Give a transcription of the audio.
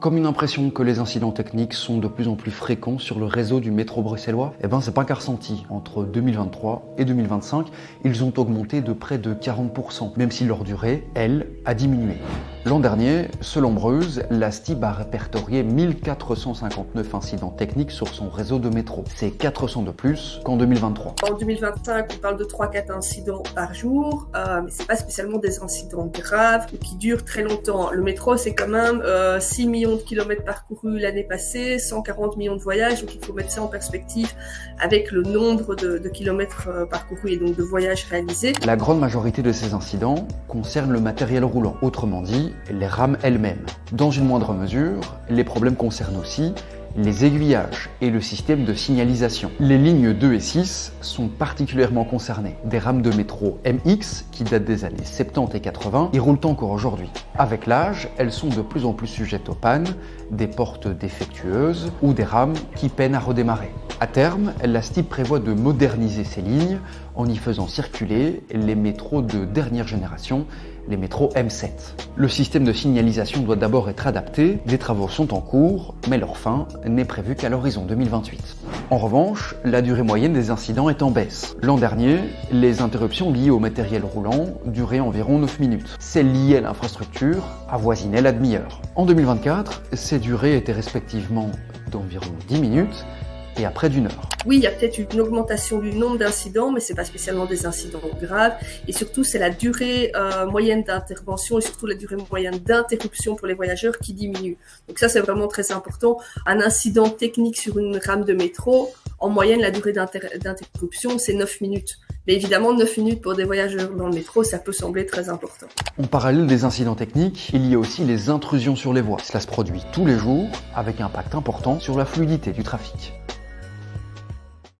comme une impression que les incidents techniques sont de plus en plus fréquents sur le réseau du métro bruxellois, eh ben c'est pas qu'à ressenti. Entre 2023 et 2025, ils ont augmenté de près de 40%, même si leur durée, elle, a diminué. L'an dernier, selon Bruges, la STIB a répertorié 1459 incidents techniques sur son réseau de métro. C'est 400 de plus qu'en 2023. En 2025, on parle de 3-4 incidents par jour, mais c'est pas spécialement des incidents graves ou qui durent très longtemps. Le métro, c'est quand même 6 millions de kilomètres parcourus l'année passée, 140 millions de voyages, donc il faut mettre ça en perspective avec le nombre de kilomètres parcourus et donc de voyages réalisés. La grande majorité de ces incidents concernent le matériel roulant, autrement dit, les rames elles-mêmes. Dans une moindre mesure, les problèmes concernent aussi les aiguillages et le système de signalisation. Les lignes 2 et 6 sont particulièrement concernées. Des rames de métro MX, qui datent des années 70 et 80, y roulent encore aujourd'hui. Avec l'âge, elles sont de plus en plus sujettes aux pannes, des portes défectueuses ou des rames qui peinent à redémarrer. À terme, la STIB prévoit de moderniser ces lignes en y faisant circuler les métros de dernière génération, les métros M7. Le système de signalisation doit d'abord être adapté, des travaux sont en cours, mais leur fin n'est prévue qu'à l'horizon 2028. En revanche, la durée moyenne des incidents est en baisse. L'an dernier, les interruptions liées au matériel roulant duraient environ 9 minutes. Celles liées à l'infrastructure avoisinaient la demi-heure. En 2024, ces durées étaient respectivement d'environ 10 minutes et à près d'1 heure. Oui, il y a peut-être une augmentation du nombre d'incidents, mais c'est pas spécialement des incidents graves. Et surtout, c'est la durée moyenne d'intervention et surtout la durée moyenne d'interruption pour les voyageurs qui diminue. Donc ça, c'est vraiment très important. Un incident technique sur une rame de métro, en moyenne, la durée d'interruption, c'est 9 minutes. Mais évidemment, 9 minutes pour des voyageurs dans le métro, ça peut sembler très important. En parallèle des incidents techniques, il y a aussi les intrusions sur les voies. Cela se produit tous les jours avec un impact important sur la fluidité du trafic.